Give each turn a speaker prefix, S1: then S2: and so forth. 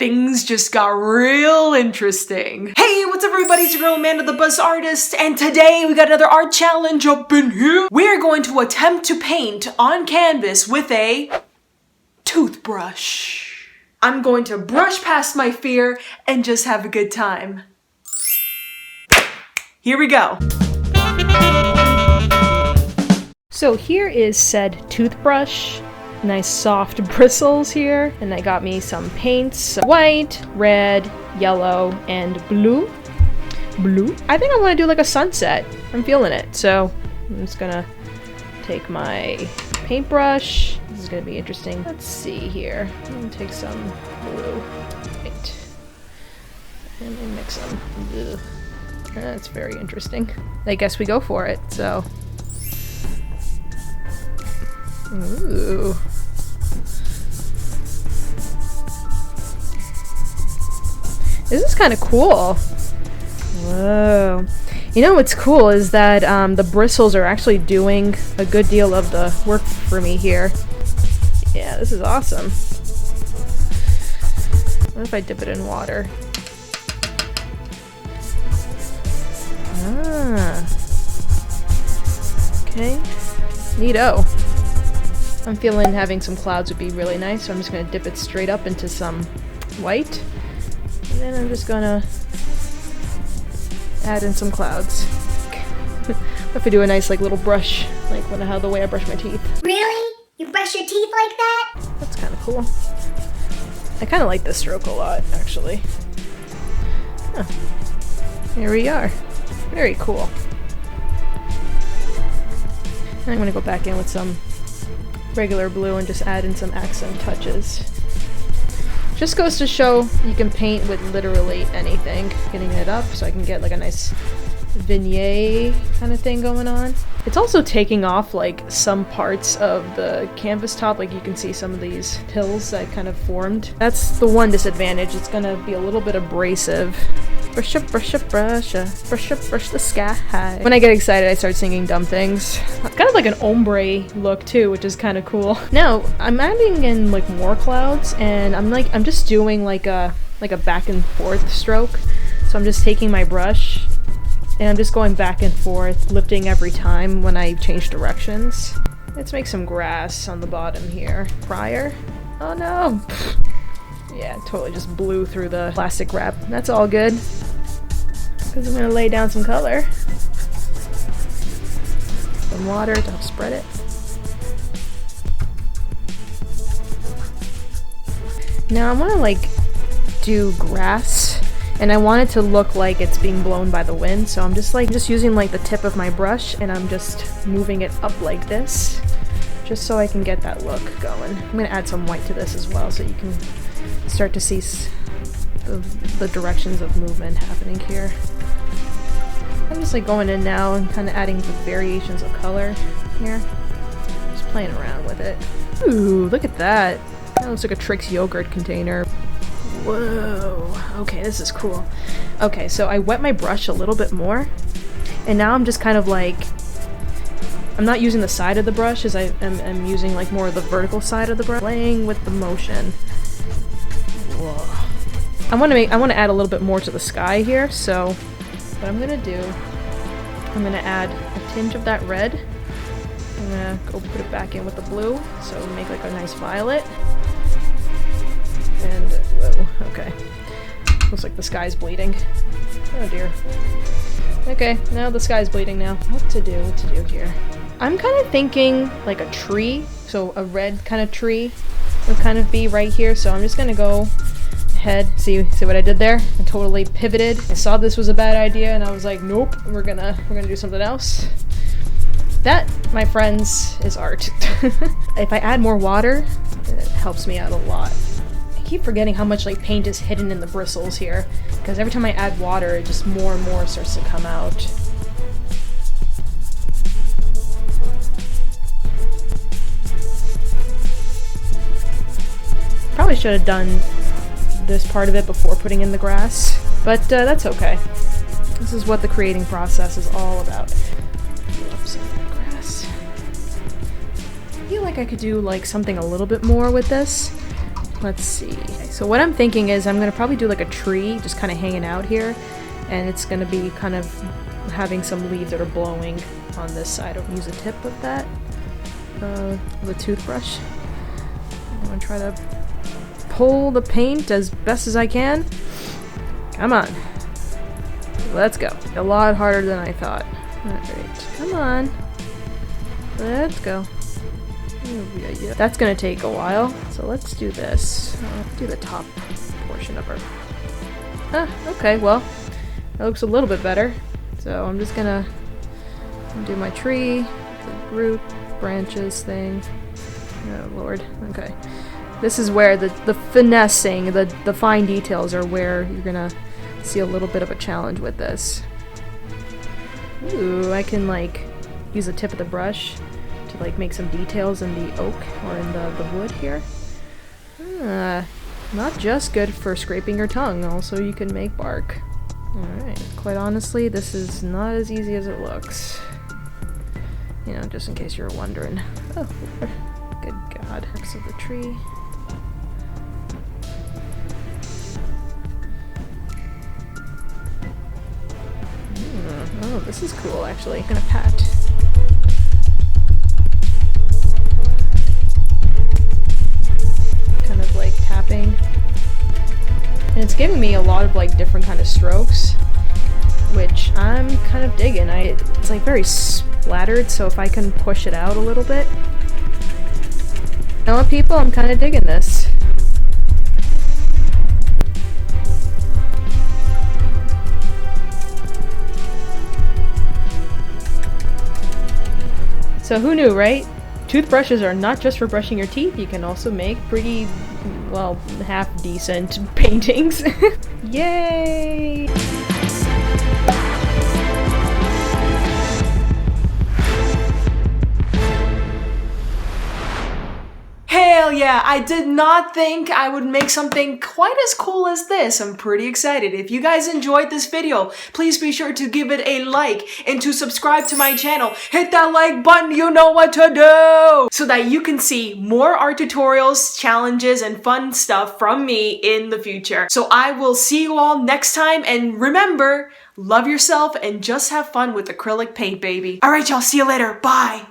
S1: things just got real interesting. Hey, what's up everybody? It's your girl Amanda the Buzz Artist, and today we got another art challenge up in here. We're going to attempt to paint on canvas with a toothbrush. I'm going to brush past my fear and just have a good time. Here we go. So here is said toothbrush. Nice soft bristles here, and I got me some paints: white, red, yellow, and blue. I think I want to do like a sunset. I'm feeling it, so I'm just gonna take my paintbrush. This is gonna be interesting. Let's see here. I'm gonna take some blue. Right. And then mix them. Ugh. That's very interesting. I guess we go for it, so. Ooh. This is kind of cool. Whoa. You know what's cool is that the bristles are actually doing a good deal of the work for me here. Yeah, this is awesome. What if I dip it in water? Ah. Okay. Neato. I'm feeling having some clouds would be really nice, so I'm just going to dip it straight up into some white. And then I'm just going to add in some clouds. If I do a nice like little brush, like the way I brush my teeth.
S2: Really? You brush your teeth like that?
S1: That's kind of cool. I kind of like this stroke a lot, actually. Huh. Here we are. Very cool. And I'm going to go back in with some regular blue and just add in some accent touches. Just goes to show you can paint with literally anything. Getting it up so I can get like a nice vignette kind of thing going on. It's also taking off like some parts of the canvas top, like you can see some of these pills that kind of formed. That's the one disadvantage. It's gonna be a little bit abrasive. Brush up, brush up, brush up, brush up, brush the sky. When I get excited, I start singing dumb things. It's kind of like an ombre look too, which is kind of cool. Now, I'm adding in like more clouds, and I'm just doing like a back and forth stroke. So I'm just taking my brush, and I'm just going back and forth, lifting every time when I change directions. Let's make some grass on the bottom here. Prior? Oh no! Yeah, totally just blew through the plastic wrap. That's all good. Because I'm going to lay down some color. Some water to help spread it. Now I want to like do grass. And I want it to look like it's being blown by the wind. So I'm just using like the tip of my brush, and I'm just moving it up like this. Just so I can get that look going. I'm going to add some white to this as well so you can start to see the directions of movement happening here. I'm just like going in now and kind of adding the variations of color here. Just playing around with it. Ooh, look at that. That looks like a Trix yogurt container. Whoa. Okay, this is cool. Okay, so I wet my brush a little bit more, and now I'm just kind of like, I'm not using the side of the brush as I'm using like more of the vertical side of the brush, playing with the motion. Whoa. I want to add a little bit more to the sky here, so what I'm gonna do, I'm gonna add a tinge of that red. I'm gonna go put it back in with the blue, so make like a nice violet. And whoa, okay. Looks like the sky's bleeding. Oh dear. Okay, now the sky's bleeding now. What to do here? I'm kind of thinking like a tree, so a red kind of tree would kind of be right here, so I'm just gonna go ahead. See what I did there? I totally pivoted. I saw this was a bad idea, and I was like, nope, we're gonna do something else. That, my friends, is art. If I add more water, it helps me out a lot. I keep forgetting how much like paint is hidden in the bristles here, because every time I add water, it just more and more starts to come out. Probably should have done this part of it before putting in the grass, but that's okay. This is what the creating process is all about. Oops, grass. I feel like I could do like something a little bit more with this. let's see. So what I'm thinking is I'm gonna probably do like a tree just kind of hanging out here, and it's gonna be kind of having some leaves that are blowing on this side. I'll use a tip of that, the toothbrush. I'm gonna try to pull the paint as best as I can. Come on. Let's go. A lot harder than I thought. Alright, come on. Let's go. That's gonna take a while, so let's do this. I'll do the top portion of her. Okay, well, that looks a little bit better. So I'm just gonna do my tree, the root, branches thing. Oh lord, okay. This is where the finessing, the fine details are where you're gonna see a little bit of a challenge with this. Ooh, I can like use the tip of the brush to like make some details in the oak or in the wood here. Not just good for scraping your tongue, also you can make bark. Alright, quite honestly, this is not as easy as it looks. You know, just in case you were wondering. Oh, good god. Parts of the tree. Oh, this is cool, actually. I'm gonna pat. Kind of like tapping. And it's giving me a lot of like different kind of strokes, which I'm kind of digging. It's like very splattered, so if I can push it out a little bit. You know what, people? I'm kind of digging this. So who knew, right? Toothbrushes are not just for brushing your teeth, you can also make pretty, well, half-decent paintings. Yay!
S3: Hell yeah, I did not think I would make something quite as cool as this. I'm pretty excited. If you guys enjoyed this video, please be sure to give it a like and to subscribe to my channel. Hit that like button, you know what to do! So that you can see more art tutorials, challenges, and fun stuff from me in the future. So I will see you all next time, and remember, love yourself and just have fun with acrylic paint, baby. Alright y'all, see you later. Bye!